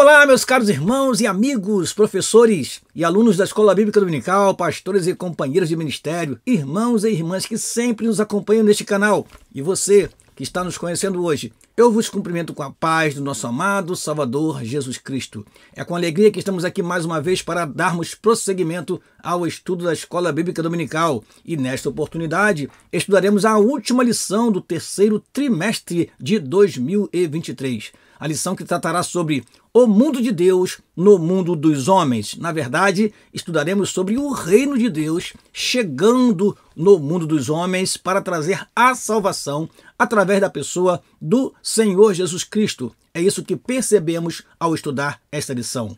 Olá, meus caros irmãos e amigos, professores e alunos da Escola Bíblica Dominical, pastores e companheiros de ministério, irmãos e irmãs que sempre nos acompanham neste canal. E você que está nos conhecendo hoje, eu vos cumprimento com a paz do nosso amado Salvador Jesus Cristo. É com alegria que estamos aqui mais uma vez para darmos prosseguimento ao estudo da Escola Bíblica Dominical. E nesta oportunidade, estudaremos a última lição do terceiro trimestre de 2023. A lição que tratará sobre o mundo de Deus no mundo dos homens. Na verdade, estudaremos sobre o reino de Deus chegando no mundo dos homens para trazer a salvação através da pessoa do Senhor Jesus Cristo. É isso que percebemos ao estudar esta lição.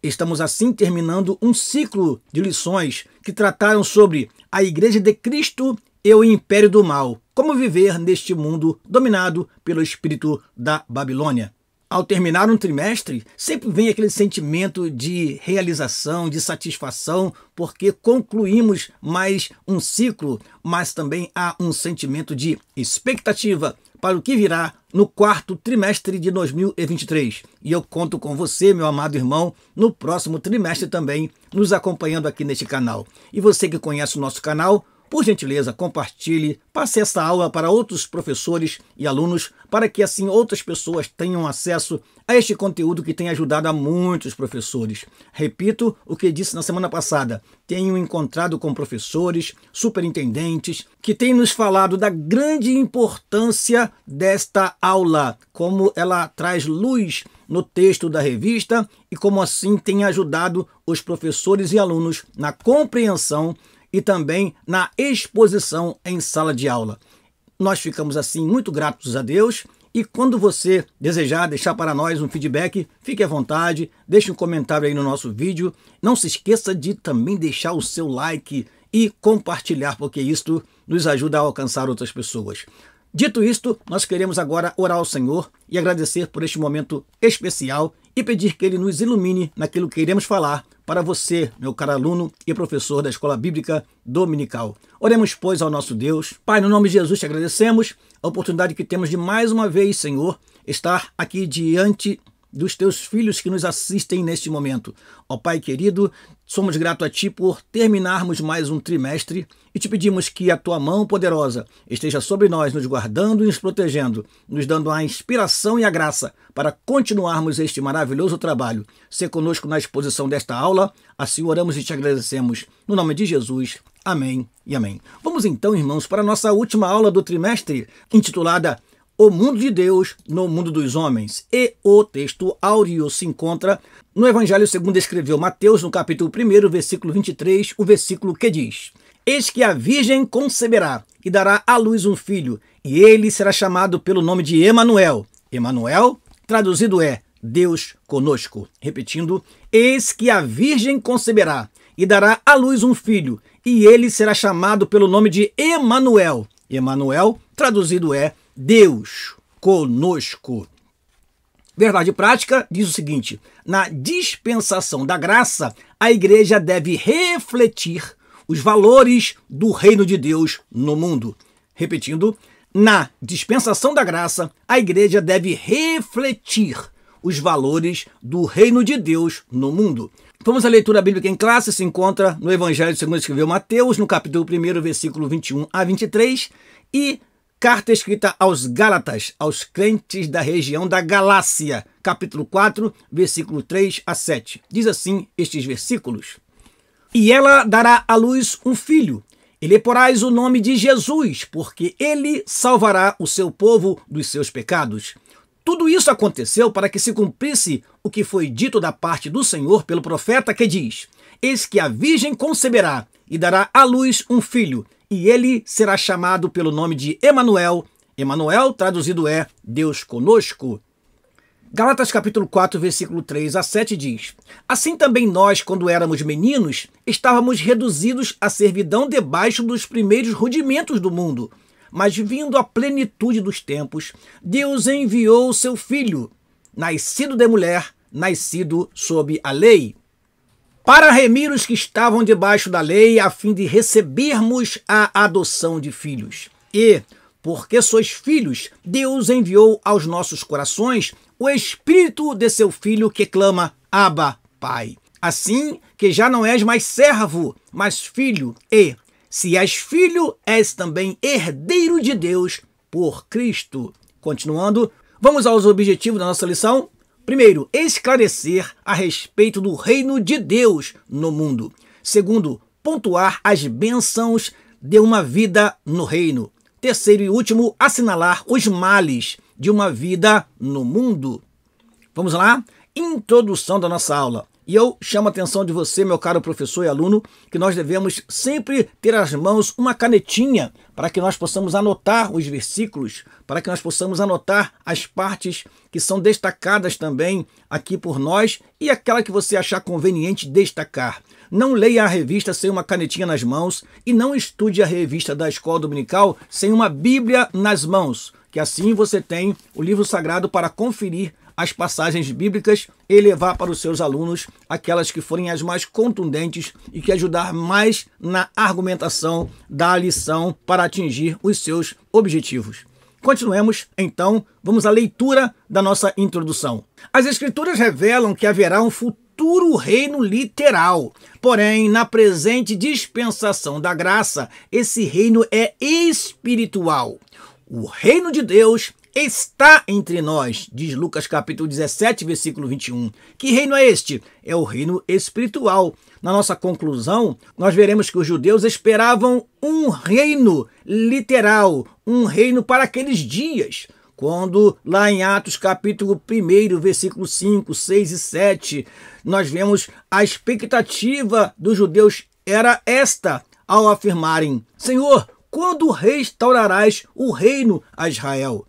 Estamos assim terminando um ciclo de lições que trataram sobre a Igreja de Cristo e o Império do Mal. Como viver neste mundo dominado pelo espírito da Babilônia. Ao terminar um trimestre, sempre vem aquele sentimento de realização, de satisfação, porque concluímos mais um ciclo, mas também há um sentimento de expectativa para o que virá no quarto trimestre de 2023. E eu conto com você, meu amado irmão, no próximo trimestre também, nos acompanhando aqui neste canal. E você que conhece o nosso canal, por gentileza, compartilhe, passe essa aula para outros professores e alunos, para que assim outras pessoas tenham acesso a este conteúdo que tem ajudado a muitos professores. Repito o que disse na semana passada, tenho encontrado com professores, superintendentes, que têm nos falado da grande importância desta aula, como ela traz luz no texto da revista e como assim tem ajudado os professores e alunos na compreensão e também na exposição em sala de aula. Nós ficamos assim muito gratos a Deus e quando você desejar deixar para nós um feedback, fique à vontade, deixe um comentário aí no nosso vídeo. Não se esqueça de também deixar o seu like e compartilhar, porque isto nos ajuda a alcançar outras pessoas. Dito isto, nós queremos agora orar ao Senhor e agradecer por este momento especial e pedir que Ele nos ilumine naquilo que iremos falar para você, meu caro aluno e professor da Escola Bíblica Dominical. Oremos, pois, ao nosso Deus. Pai, no nome de Jesus te agradecemos a oportunidade que temos de mais uma vez, Senhor, estar aqui diante dos teus filhos que nos assistem neste momento. Ó Pai querido, somos gratos a Ti por terminarmos mais um trimestre e te pedimos que a Tua mão poderosa esteja sobre nós, nos guardando e nos protegendo, nos dando a inspiração e a graça para continuarmos este maravilhoso trabalho. Sê conosco na exposição desta aula, assim oramos e te agradecemos. No nome de Jesus, amém e amém. Vamos então, irmãos, para a nossa última aula do trimestre, intitulada O mundo de Deus no mundo dos homens. E o texto áureo se encontra no Evangelho segundo escreveu Mateus, no capítulo 1, versículo 23, o versículo que diz: Eis que a virgem conceberá e dará à luz um filho, e ele será chamado pelo nome de Emanuel. Emanuel, traduzido é Deus conosco. Repetindo, eis que a virgem conceberá e dará à luz um filho, e ele será chamado pelo nome de Emanuel. Emanuel, traduzido é Deus conosco. Verdade prática diz o seguinte: na dispensação da graça, a igreja deve refletir os valores do reino de Deus no mundo. Repetindo, na dispensação da graça, a igreja deve refletir os valores do reino de Deus no mundo. Vamos à leitura bíblica em classe, se encontra no Evangelho segundo escreveu Mateus, no capítulo 1, versículo 21 a 23, e carta escrita aos Gálatas, aos crentes da região da Galácia, capítulo 4, versículo 3 a 7. Diz assim estes versículos: E ela dará à luz um filho, e lhe porás o nome de Jesus, porque ele salvará o seu povo dos seus pecados. Tudo isso aconteceu para que se cumprisse o que foi dito da parte do Senhor pelo profeta que diz: Eis que a virgem conceberá e dará à luz um filho, e ele será chamado pelo nome de Emanuel. Emanuel, traduzido é Deus conosco. Gálatas capítulo 4, versículo 3 a 7 diz: Assim também nós, quando éramos meninos, estávamos reduzidos à servidão debaixo dos primeiros rudimentos do mundo. Mas vindo a plenitude dos tempos, Deus enviou o seu Filho, nascido de mulher, nascido sob a lei, para remir os que estavam debaixo da lei, a fim de recebermos a adoção de filhos. E, porque sois filhos, Deus enviou aos nossos corações o espírito de seu filho que clama, Abba, Pai. Assim que já não és mais servo, mas filho, e, se és filho, és também herdeiro de Deus por Cristo. Continuando, vamos aos objetivos da nossa lição. Primeiro, esclarecer a respeito do reino de Deus no mundo. Segundo, pontuar as bênçãos de uma vida no reino. Terceiro e último, assinalar os males de uma vida no mundo. Vamos lá? Introdução da nossa aula. E eu chamo a atenção de você, meu caro professor e aluno, que nós devemos sempre ter às mãos uma canetinha para que nós possamos anotar os versículos, para que nós possamos anotar as partes que são destacadas também aqui por nós e aquela que você achar conveniente destacar. Não leia a revista sem uma canetinha nas mãos e não estude a revista da Escola Dominical sem uma Bíblia nas mãos, que assim você tem o livro sagrado para conferir as passagens bíblicas e levar para os seus alunos aquelas que forem as mais contundentes e que ajudar mais na argumentação da lição para atingir os seus objetivos. Continuemos, então, vamos à leitura da nossa introdução. As Escrituras revelam que haverá um futuro reino literal. Porém, na presente dispensação da graça, esse reino é espiritual. O reino de Deus está entre nós, diz Lucas capítulo 17, versículo 21. Que reino é este? É o reino espiritual. Na nossa conclusão, nós veremos que os judeus esperavam um reino literal, um reino para aqueles dias. Quando lá em Atos capítulo 1, versículo 5, 6 e 7, nós vemos a expectativa dos judeus era esta, ao afirmarem, Senhor, quando restaurarás o reino a Israel?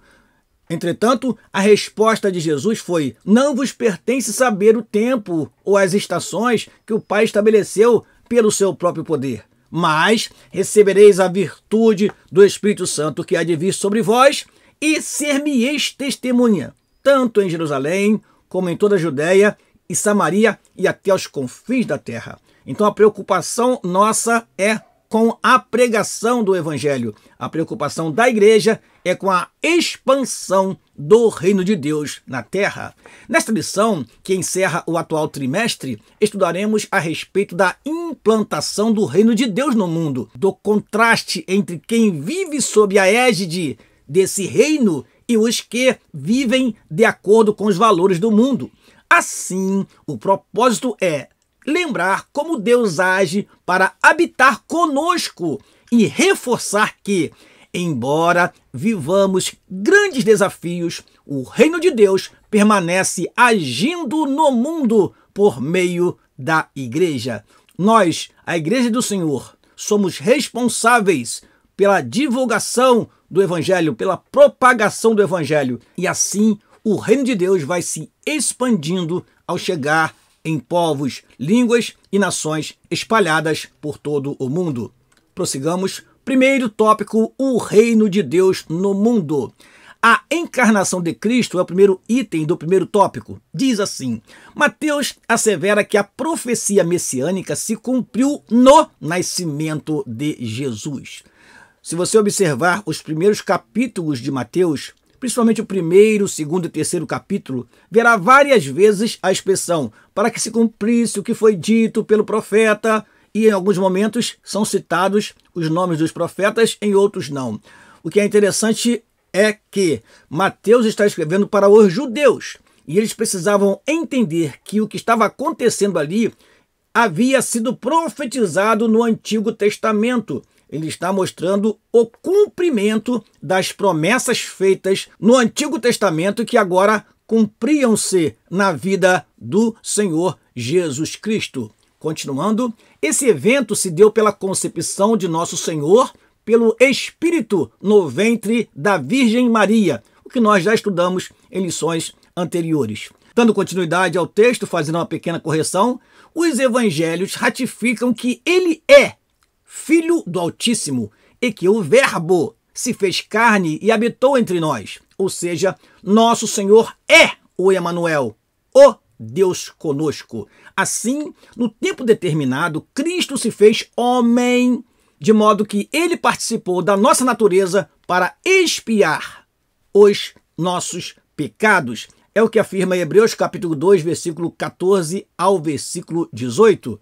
Entretanto, a resposta de Jesus foi, não vos pertence saber o tempo ou as estações que o Pai estabeleceu pelo seu próprio poder, mas recebereis a virtude do Espírito Santo que há de vir sobre vós e ser-me-eis testemunha, tanto em Jerusalém como em toda a Judéia e Samaria e até os confins da terra. Então a preocupação nossa é com a pregação do Evangelho. A preocupação da igreja é com a expansão do reino de Deus na terra. Nesta lição, que encerra o atual trimestre, estudaremos a respeito da implantação do reino de Deus no mundo, do contraste entre quem vive sob a égide desse reino e os que vivem de acordo com os valores do mundo. Assim, o propósito é lembrar como Deus age para habitar conosco e reforçar que, embora vivamos grandes desafios, o reino de Deus permanece agindo no mundo por meio da igreja. Nós, a Igreja do Senhor, somos responsáveis pela divulgação do Evangelho, pela propagação do Evangelho. E assim, o reino de Deus vai se expandindo ao chegar em povos, línguas e nações espalhadas por todo o mundo. Prossigamos. Primeiro tópico, o reino de Deus no mundo. A encarnação de Cristo é o primeiro item do primeiro tópico. Diz assim, Mateus assevera que a profecia messiânica se cumpriu no nascimento de Jesus. Se você observar os primeiros capítulos de Mateus, principalmente o primeiro, segundo e terceiro capítulo, verá várias vezes a expressão para que se cumprisse o que foi dito pelo profeta, e em alguns momentos são citados os nomes dos profetas, em outros não. O que é interessante é que Mateus está escrevendo para os judeus, e eles precisavam entender que o que estava acontecendo ali havia sido profetizado no Antigo Testamento. Ele está mostrando o cumprimento das promessas feitas no Antigo Testamento que agora cumpriam-se na vida do Senhor Jesus Cristo. Continuando, esse evento se deu pela concepção de nosso Senhor pelo Espírito no ventre da Virgem Maria, o que nós já estudamos em lições anteriores. Dando continuidade ao texto, fazendo uma pequena correção, os evangelhos ratificam que ele é Filho do Altíssimo, e que o Verbo se fez carne e habitou entre nós. Ou seja, nosso Senhor é o Emanuel, o Deus conosco. Assim, no tempo determinado, Cristo se fez homem, de modo que ele participou da nossa natureza para expiar os nossos pecados. É o que afirma Hebreus capítulo 2, versículo 14 ao versículo 18.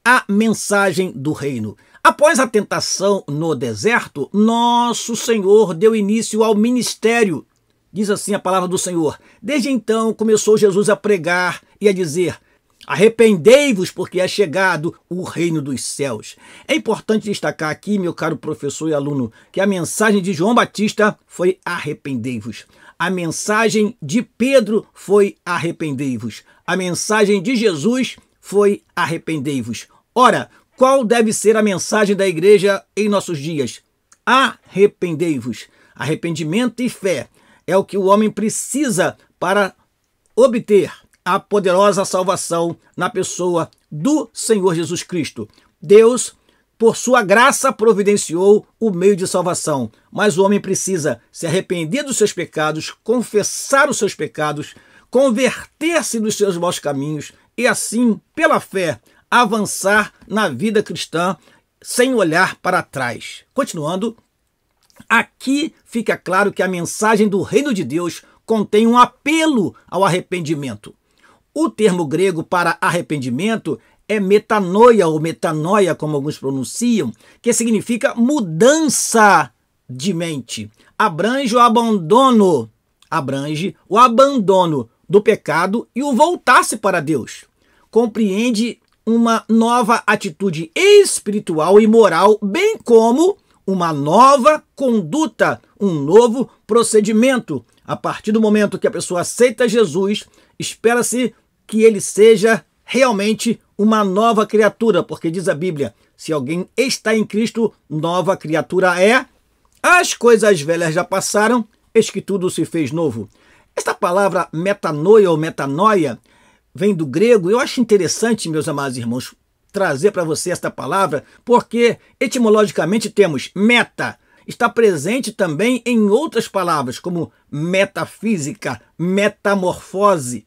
A mensagem do reino. Após a tentação no deserto, nosso Senhor deu início ao ministério. Diz assim a palavra do Senhor. Desde então começou Jesus a pregar e a dizer: arrependei-vos, porque é chegado o reino dos céus. É importante destacar aqui, meu caro professor e aluno, que a mensagem de João Batista foi arrependei-vos. A mensagem de Pedro foi arrependei-vos. A mensagem de Jesus foi arrependei-vos. Ora, qual deve ser a mensagem da igreja em nossos dias? Arrependei-vos. Arrependimento e fé é o que o homem precisa para obter a poderosa salvação na pessoa do Senhor Jesus Cristo. Deus, por sua graça, providenciou o meio de salvação, mas o homem precisa se arrepender dos seus pecados, confessar os seus pecados, converter-se dos seus maus caminhos e assim, pela fé, avançar na vida cristã sem olhar para trás. Continuando, aqui fica claro que a mensagem do reino de Deus contém um apelo ao arrependimento. O termo grego para arrependimento é metanoia ou metanoia, como alguns pronunciam, que significa mudança de mente. Abrange o abandono do pecado e o voltar-se para Deus. Compreende uma nova atitude espiritual e moral, bem como uma nova conduta, um novo procedimento. A partir do momento que a pessoa aceita Jesus, espera-se que ele seja realmente uma nova criatura, porque diz a Bíblia, se alguém está em Cristo, nova criatura é. As coisas velhas já passaram, eis que tudo se fez novo. Esta palavra metanoia ou metanoia vem do grego. Eu acho interessante, meus amados irmãos, trazer para você esta palavra, porque etimologicamente temos meta, está presente também em outras palavras, como metafísica, metamorfose.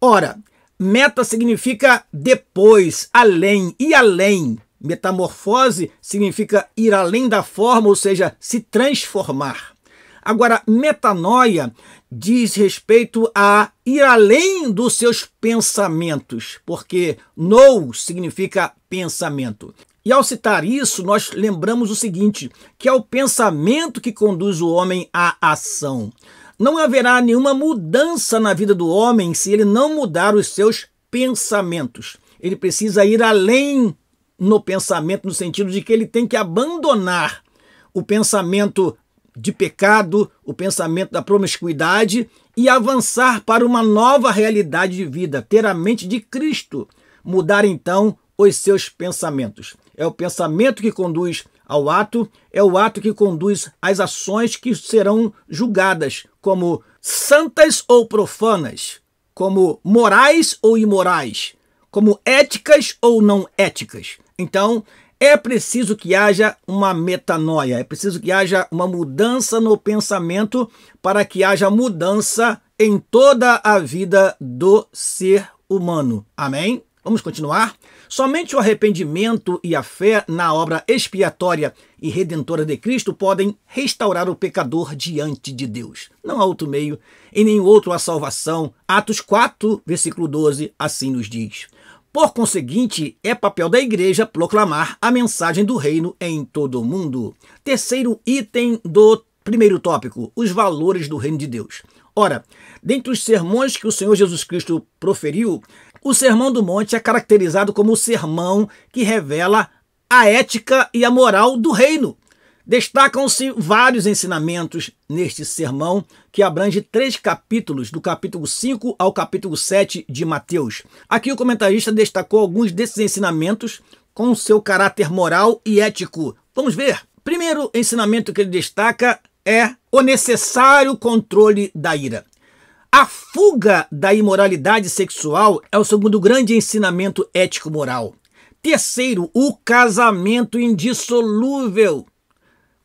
Ora, meta significa depois, além e além. Metamorfose significa ir além da forma, ou seja, se transformar. Agora, metanoia diz respeito a ir além dos seus pensamentos, porque nous significa pensamento. E ao citar isso, nós lembramos o seguinte, que é o pensamento que conduz o homem à ação. Não haverá nenhuma mudança na vida do homem se ele não mudar os seus pensamentos. Ele precisa ir além no pensamento, no sentido de que ele tem que abandonar o pensamento de pecado, o pensamento da promiscuidade e avançar para uma nova realidade de vida, ter a mente de Cristo, mudar então os seus pensamentos. É o pensamento que conduz ao ato, é o ato que conduz às ações que serão julgadas como santas ou profanas, como morais ou imorais, como éticas ou não éticas. Então, é preciso que haja uma metanoia, é preciso que haja uma mudança no pensamento para que haja mudança em toda a vida do ser humano. Amém? Vamos continuar? Somente o arrependimento e a fé na obra expiatória e redentora de Cristo podem restaurar o pecador diante de Deus. Não há outro meio, em nenhum outro a salvação. Atos 4, versículo 12, assim nos diz. Por conseguinte, é papel da igreja proclamar a mensagem do reino em todo o mundo. Terceiro item do primeiro tópico, os valores do reino de Deus. Ora, dentre os sermões que o Senhor Jesus Cristo proferiu, o Sermão do Monte é caracterizado como o sermão que revela a ética e a moral do reino. Destacam-se vários ensinamentos neste sermão, que abrange 3 capítulos, do capítulo 5 ao capítulo 7 de Mateus. Aqui o comentarista destacou alguns desses ensinamentos com seu caráter moral e ético. Vamos ver. Primeiro ensinamento que ele destaca é o necessário controle da ira. A fuga da imoralidade sexual é o segundo grande ensinamento ético-moral. Terceiro, o casamento indissolúvel.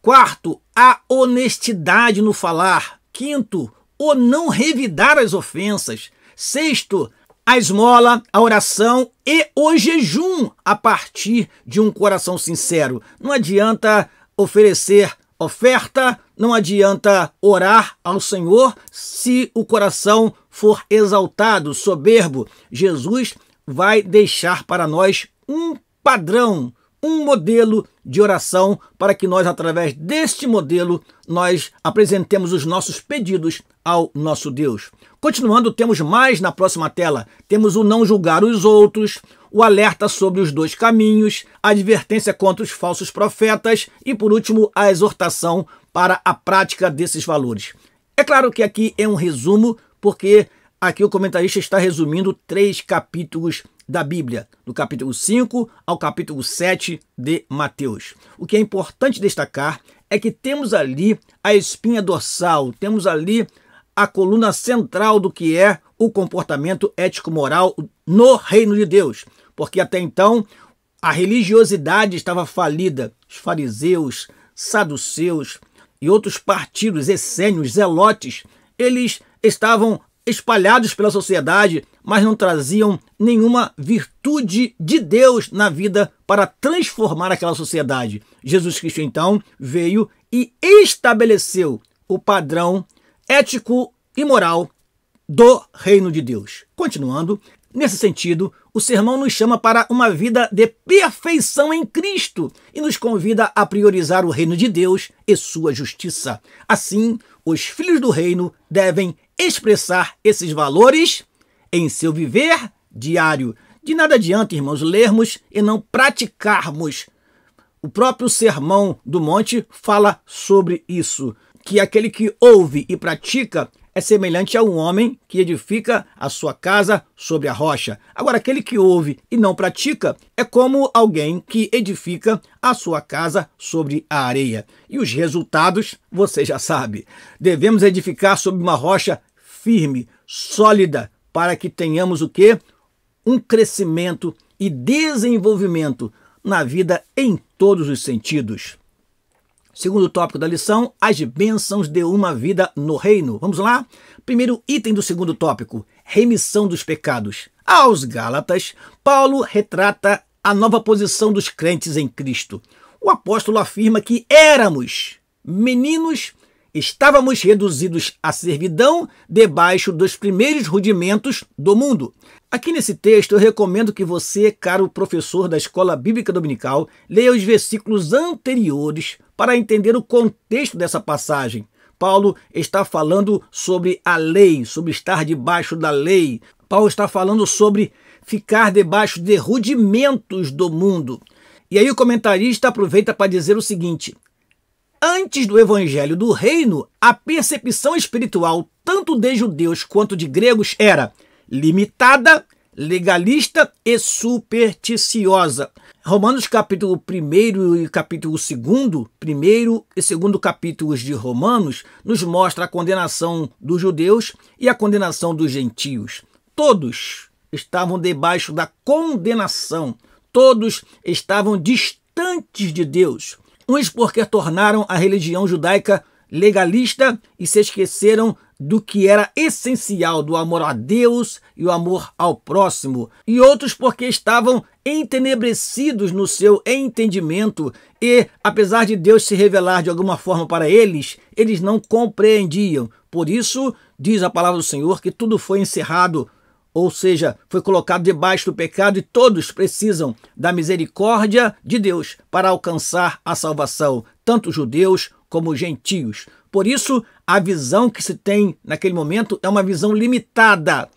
Quarto, a honestidade no falar. Quinto, o não revidar as ofensas. Sexto, a esmola, a oração e o jejum a partir de um coração sincero. Não adianta oferecer oferta, não adianta orar ao Senhor se o coração for exaltado, soberbo. Jesus vai deixar para nós um padrão, um modelo de oração para que nós, através deste modelo, nós apresentemos os nossos pedidos ao nosso Deus. Continuando, temos mais na próxima tela. Temos o não julgar os outros, o alerta sobre os dois caminhos, a advertência contra os falsos profetas e, por último, a exortação para a prática desses valores. É claro que aqui é um resumo, porque aqui o comentarista está resumindo 3 capítulos da Bíblia, do capítulo 5 ao capítulo 7 de Mateus. O que é importante destacar é que temos ali a espinha dorsal, temos ali a coluna central do que é o comportamento ético-moral no reino de Deus, porque até então a religiosidade estava falida. Os fariseus, saduceus e outros partidos essênios, zelotes, eles estavam espalhados pela sociedade, mas não traziam nenhuma virtude de Deus na vida para transformar aquela sociedade. Jesus Cristo, então, veio e estabeleceu o padrão ético e moral do reino de Deus. Continuando, nesse sentido, o sermão nos chama para uma vida de perfeição em Cristo e nos convida a priorizar o reino de Deus e sua justiça. Assim, os filhos do reino devem expressar esses valores em seu viver diário. De nada adianta, irmãos, lermos e não praticarmos. O próprio Sermão do Monte fala sobre isso, que aquele que ouve e pratica é semelhante a um homem que edifica a sua casa sobre a rocha. Agora, aquele que ouve e não pratica é como alguém que edifica a sua casa sobre a areia. E os resultados, você já sabe. Devemos edificar sobre uma rocha firme, sólida, para que tenhamos o quê? Um crescimento e desenvolvimento na vida em todos os sentidos. Segundo tópico da lição, as bênçãos de uma vida no reino. Vamos lá? Primeiro item do segundo tópico, remissão dos pecados. Aos Gálatas, Paulo retrata a nova posição dos crentes em Cristo. O apóstolo afirma que éramos meninos, estávamos reduzidos à servidão debaixo dos primeiros rudimentos do mundo. Aqui nesse texto eu recomendo que você, caro professor da Escola Bíblica Dominical, leia os versículos anteriores para entender o contexto dessa passagem. Paulo está falando sobre a lei, sobre estar debaixo da lei. Paulo está falando sobre ficar debaixo de rudimentos do mundo. E aí o comentarista aproveita para dizer o seguinte: antes do evangelho do reino, a percepção espiritual, tanto de judeus quanto de gregos, era limitada, legalista e supersticiosa. Romanos capítulo 1 e capítulo 2, primeiro e segundo capítulos de Romanos, nos mostra a condenação dos judeus e a condenação dos gentios. Todos estavam debaixo da condenação, todos estavam distantes de Deus. Uns porque tornaram a religião judaica legalista e se esqueceram do que era essencial, do amor a Deus e o amor ao próximo. E outros porque estavam entenebrecidos no seu entendimento e, apesar de Deus se revelar de alguma forma para eles, eles não compreendiam. Por isso, diz a palavra do Senhor que tudo foi encerrado, ou seja, foi colocado debaixo do pecado e todos precisam da misericórdia de Deus para alcançar a salvação, tanto judeus como gentios. Por isso, a visão que se tem naquele momento é uma visão limitada.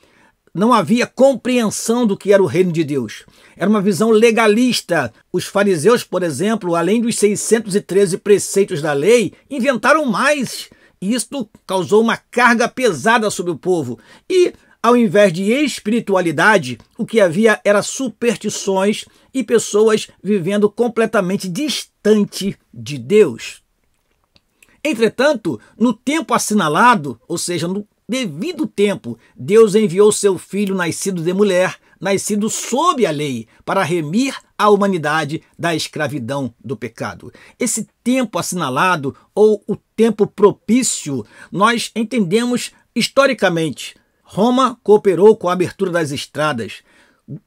Não havia compreensão do que era o reino de Deus. Era uma visão legalista. Os fariseus, por exemplo, além dos 613 preceitos da lei, inventaram mais. E isto causou uma carga pesada sobre o povo. E, ao invés de espiritualidade, o que havia era superstições e pessoas vivendo completamente distante de Deus. Entretanto, no tempo assinalado, ou seja, no devido tempo, Deus enviou seu Filho nascido de mulher, nascido sob a lei, para remir a humanidade da escravidão do pecado. Esse tempo assinalado, ou o tempo propício, nós entendemos historicamente. Roma cooperou com a abertura das estradas.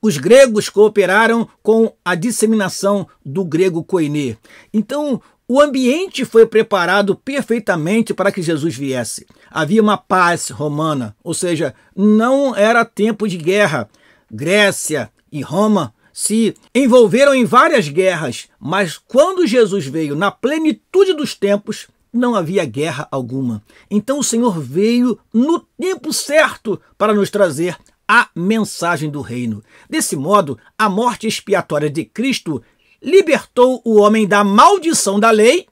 Os gregos cooperaram com a disseminação do grego koiné. Então, O ambiente foi preparado perfeitamente para que Jesus viesse. Havia uma paz romana, ou seja, não era tempo de guerra. Grécia e Roma se envolveram em várias guerras, mas quando Jesus veio na plenitude dos tempos, não havia guerra alguma. Então o Senhor veio no tempo certo para nos trazer a mensagem do reino. Desse modo, a morte expiatória de Cristo libertou o homem da maldição da lei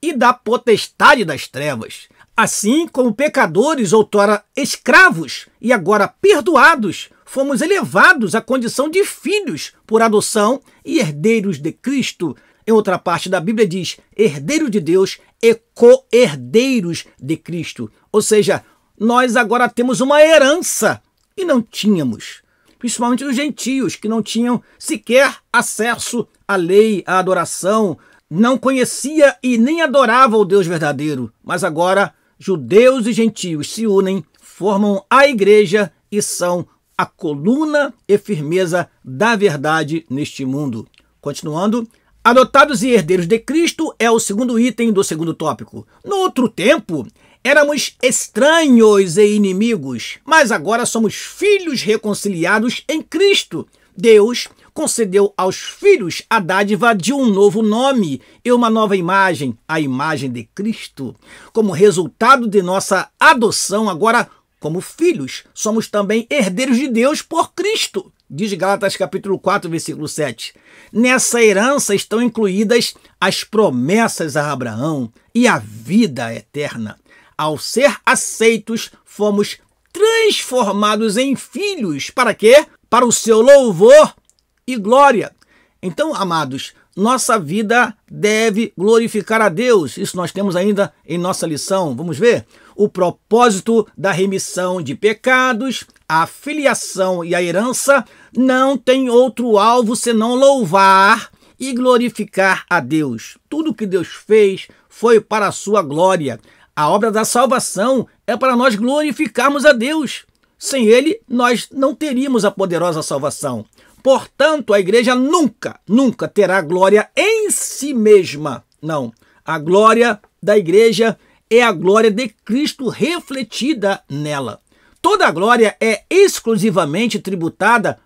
e da potestade das trevas. Assim como pecadores outrora escravos e agora perdoados, fomos elevados à condição de filhos por adoção e herdeiros de Cristo. Em outra parte da Bíblia diz herdeiro de Deus e co-herdeiros de Cristo. Ou seja, nós agora temos uma herança e não tínhamos. Principalmente os gentios, que não tinham sequer acesso à lei, à adoração, não conhecia e nem adorava o Deus verdadeiro. Mas agora, judeus e gentios se unem, formam a igreja e são a coluna e firmeza da verdade neste mundo. Continuando, adotados e herdeiros de Cristo é o segundo item do segundo tópico. No outro tempo, éramos estranhos e inimigos, mas agora somos filhos reconciliados em Cristo. Deus concedeu aos filhos a dádiva de um novo nome e uma nova imagem, a imagem de Cristo. Como resultado de nossa adoção, agora, como filhos, somos também herdeiros de Deus por Cristo. Diz Gálatas capítulo 4, versículo 7. Nessa herança estão incluídas as promessas a Abraão e a vida eterna. Ao ser aceitos, fomos transformados em filhos. Para quê? Para o seu louvor e glória. Então, amados, nossa vida deve glorificar a Deus. Isso nós temos ainda em nossa lição. Vamos ver? O propósito da remissão de pecados, a filiação e a herança não tem outro alvo senão louvar e glorificar a Deus. Tudo que Deus fez foi para a sua glória. A obra da salvação é para nós glorificarmos a Deus. Sem Ele, nós não teríamos a poderosa salvação. Portanto, a igreja nunca terá glória em si mesma. Não. A glória da igreja é a glória de Cristo refletida nela. Toda a glória é exclusivamente tributada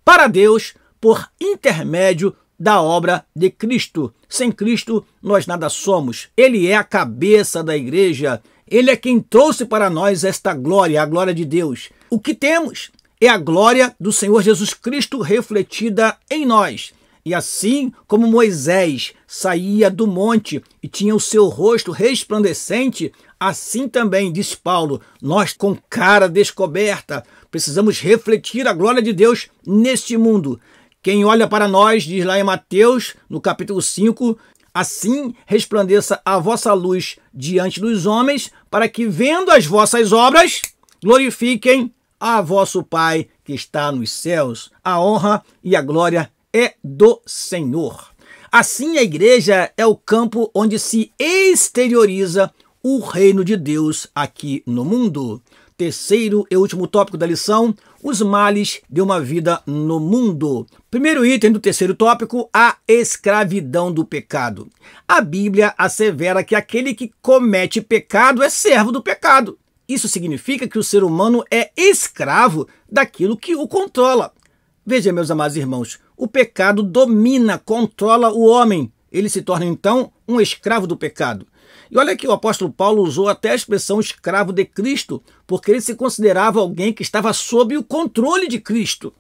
para Deus por intermédio da obra de Cristo. Sem Cristo, nós nada somos. Ele é a cabeça da igreja. Ele é quem trouxe para nós esta glória, a glória de Deus. O que temos é a glória do Senhor Jesus Cristo refletida em nós. E assim como Moisés saía do monte e tinha o seu rosto resplandecente, assim também, diz Paulo, nós com cara descoberta precisamos refletir a glória de Deus neste mundo. Quem olha para nós, diz lá em Mateus, no capítulo 5, assim resplandeça a vossa luz diante dos homens, para que, vendo as vossas obras, glorifiquem a vosso Pai que está nos céus. A honra e a glória é do Senhor. Assim, a igreja é o campo onde se exterioriza o reino de Deus aqui no mundo. Terceiro e último tópico da lição, os males de uma vida no mundo. Primeiro item do terceiro tópico, a escravidão do pecado. A Bíblia assevera que aquele que comete pecado é servo do pecado. Isso significa que o ser humano é escravo daquilo que o controla. Veja, meus amados irmãos, o pecado domina, controla o homem. Ele se torna, então, um escravo do pecado. E olha que o apóstolo Paulo usou até a expressão escravo de Cristo, porque ele se considerava alguém que estava sob o controle de Cristo.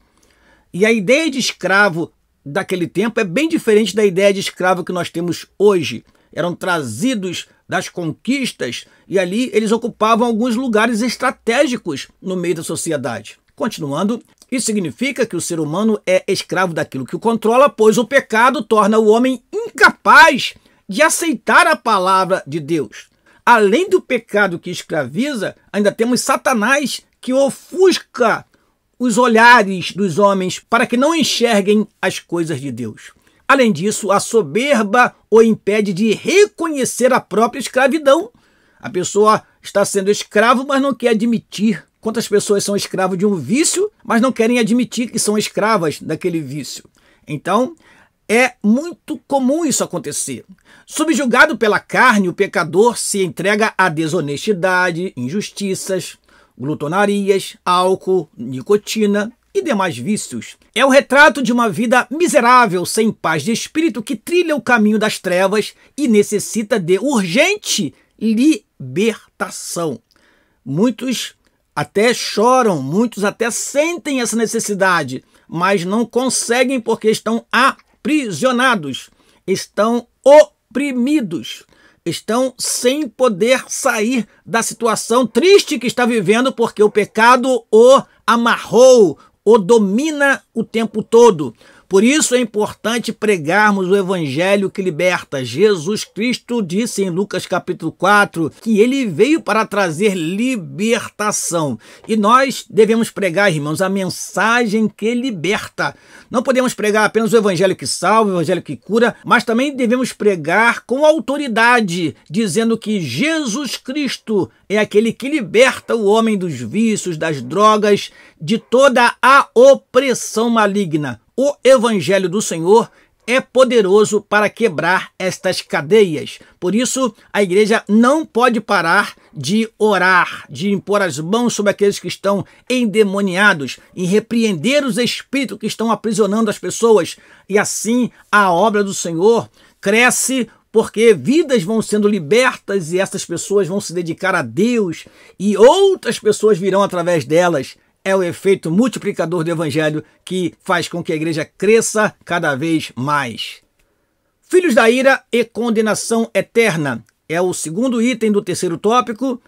E a ideia de escravo daquele tempo é bem diferente da ideia de escravo que nós temos hoje. Eram trazidos das conquistas e ali eles ocupavam alguns lugares estratégicos no meio da sociedade. Continuando, isso significa que o ser humano é escravo daquilo que o controla, pois o pecado torna o homem incapaz de aceitar a palavra de Deus. Além do pecado que escraviza, ainda temos Satanás, que ofusca os olhares dos homens para que não enxerguem as coisas de Deus. Além disso, a soberba o impede de reconhecer a própria escravidão. A pessoa está sendo escravo, mas não quer admitir. Quantas pessoas são escravas de um vício, mas não querem admitir que são escravas daquele vício? Então, É muito comum isso acontecer. Subjugado pela carne, o pecador se entrega à desonestidade, injustiças, glutonarias, álcool, nicotina e demais vícios. É o retrato de uma vida miserável, sem paz de espírito, que trilha o caminho das trevas e necessita de urgente libertação. Muitos até choram, muitos até sentem essa necessidade, mas não conseguem porque estão aprisionados, estão oprimidos, estão sem poder sair da situação triste que está vivendo porque o pecado o amarrou, o domina o tempo todo. Por isso é importante pregarmos o evangelho que liberta. Jesus Cristo disse em Lucas capítulo 4 que ele veio para trazer libertação. E nós devemos pregar, irmãos, a mensagem que liberta. Não podemos pregar apenas o evangelho que salva, o evangelho que cura, mas também devemos pregar com autoridade, dizendo que Jesus Cristo é aquele que liberta o homem dos vícios, das drogas, de toda a opressão maligna. O evangelho do Senhor é poderoso para quebrar estas cadeias. Por isso, a igreja não pode parar de orar, de impor as mãos sobre aqueles que estão endemoniados, e repreender os espíritos que estão aprisionando as pessoas. E assim, a obra do Senhor cresce, porque vidas vão sendo libertas e essas pessoas vão se dedicar a Deus e outras pessoas virão através delas. É o efeito multiplicador do evangelho que faz com que a igreja cresça cada vez mais. Filhos da ira e condenação eterna é o segundo item do terceiro tópico,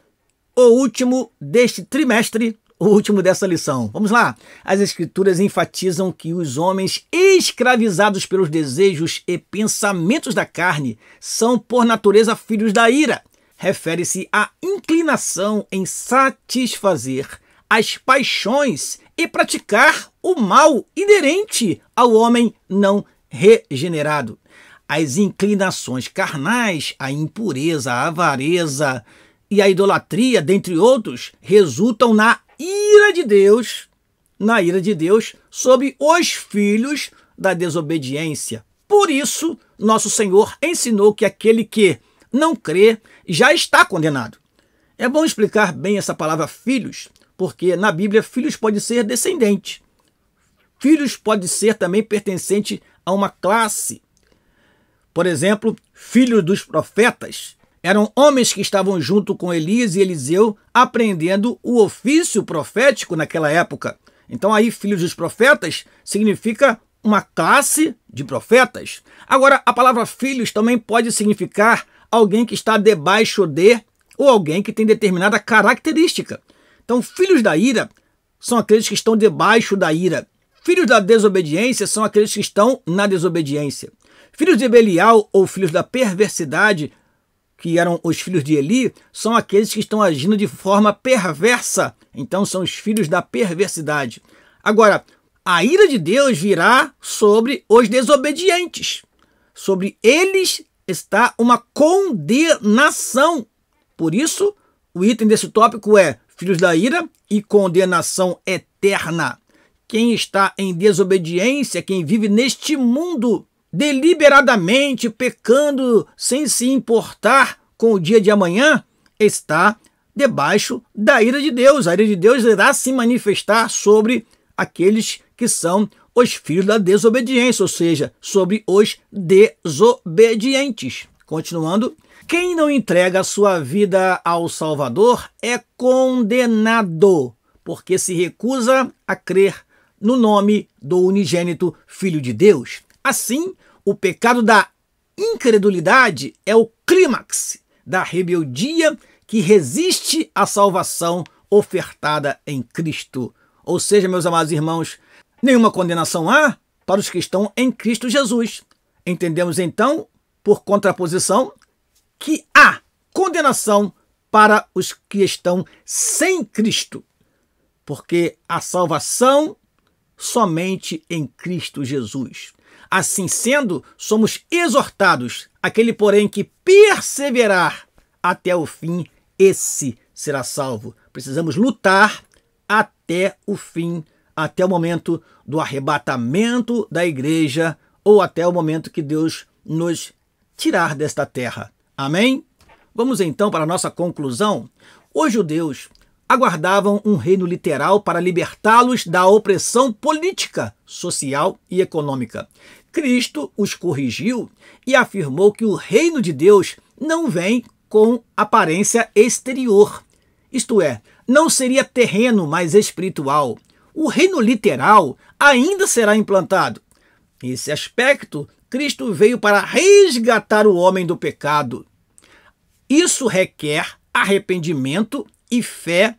o último deste trimestre, o último dessa lição. Vamos lá. As escrituras enfatizam que os homens escravizados pelos desejos e pensamentos da carne são por natureza filhos da ira. Refere-se à inclinação em satisfazer as paixões e praticar o mal inerente ao homem não regenerado. As inclinações carnais, a impureza, a avareza e a idolatria, dentre outros, resultam na ira de Deus sobre os filhos da desobediência. Por isso, nosso Senhor ensinou que aquele que não crê já está condenado. É bom explicar bem essa palavra filhos, porque na Bíblia filhos pode ser descendente. Filhos pode ser também pertencente a uma classe. Por exemplo, filhos dos profetas eram homens que estavam junto com Elias e Eliseu aprendendo o ofício profético naquela época. Então aí filhos dos profetas significa uma classe de profetas. Agora a palavra filhos também pode significar alguém que está debaixo de ou alguém que tem determinada característica. Então, filhos da ira são aqueles que estão debaixo da ira. Filhos da desobediência são aqueles que estão na desobediência. Filhos de Belial ou filhos da perversidade, que eram os filhos de Eli, são aqueles que estão agindo de forma perversa. Então, são os filhos da perversidade. Agora, a ira de Deus virá sobre os desobedientes. Sobre eles está uma condenação. Por isso, o item desse tópico é filhos da ira e condenação eterna. Quem está em desobediência, quem vive neste mundo deliberadamente pecando sem se importar com o dia de amanhã, está debaixo da ira de Deus. A ira de Deus irá se manifestar sobre aqueles que são os filhos da desobediência, ou seja, sobre os desobedientes. Continuando. Quem não entrega a sua vida ao Salvador é condenado, porque se recusa a crer no nome do unigênito Filho de Deus. Assim, o pecado da incredulidade é o clímax da rebeldia que resiste à salvação ofertada em Cristo. Ou seja, meus amados irmãos, nenhuma condenação há para os que estão em Cristo Jesus. Entendemos então, por contraposição, que há condenação para os que estão sem Cristo, porque a salvação somente em Cristo Jesus. Assim sendo, somos exortados, aquele porém que perseverar até o fim, esse será salvo. Precisamos lutar até o fim, até o momento do arrebatamento da igreja, ou até o momento que Deus nos tirar desta terra. Amém? Vamos então para a nossa conclusão. Os judeus aguardavam um reino literal para libertá-los da opressão política, social e econômica. Cristo os corrigiu e afirmou que o reino de Deus não vem com aparência exterior. Isto é, não seria terreno, mas espiritual. O reino literal ainda será implantado. Nesse aspecto, Cristo veio para resgatar o homem do pecado. Isso requer arrependimento e fé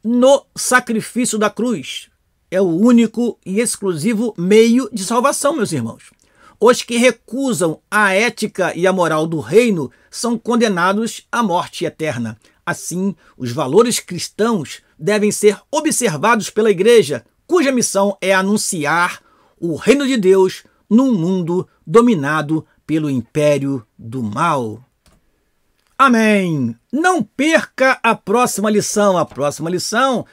no sacrifício da cruz. É o único e exclusivo meio de salvação, meus irmãos. Os que recusam a ética e a moral do reino são condenados à morte eterna. Assim, os valores cristãos devem ser observados pela igreja, cuja missão é anunciar o reino de Deus num mundo dominado pelo império do mal. Amém! Não perca a próxima lição. A próxima lição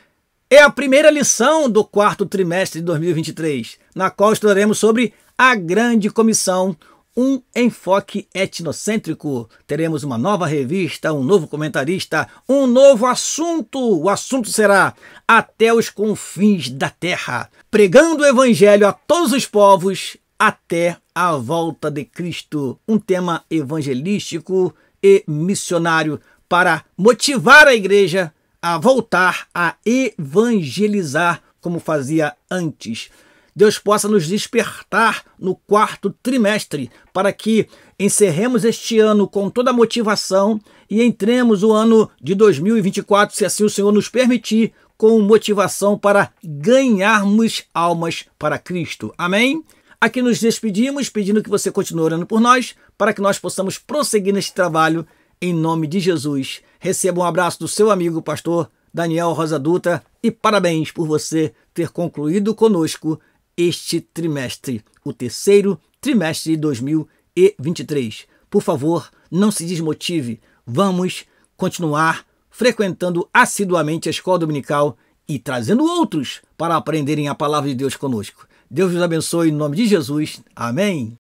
é a primeira lição do quarto trimestre de 2023, na qual estudaremos sobre a Grande Comissão, um enfoque etnocêntrico. Teremos uma nova revista, um novo comentarista, um novo assunto. O assunto será Até os Confins da Terra, pregando o Evangelho a todos os povos até a volta de Cristo. Um tema evangelístico e missionário para motivar a igreja a voltar a evangelizar como fazia antes. Deus possa nos despertar no quarto trimestre para que encerremos este ano com toda a motivação e entremos o ano de 2024, se assim o Senhor nos permitir, com motivação para ganharmos almas para Cristo. Amém? Aqui nos despedimos, pedindo que você continue orando por nós, para que nós possamos prosseguir neste trabalho, em nome de Jesus. Receba um abraço do seu amigo, pastor Daniel Rosa Dutra, e parabéns por você ter concluído conosco este trimestre, o terceiro trimestre de 2023. Por favor, não se desmotive. Vamos continuar frequentando assiduamente a escola dominical e trazendo outros para aprenderem a palavra de Deus conosco. Deus nos abençoe em nome de Jesus. Amém.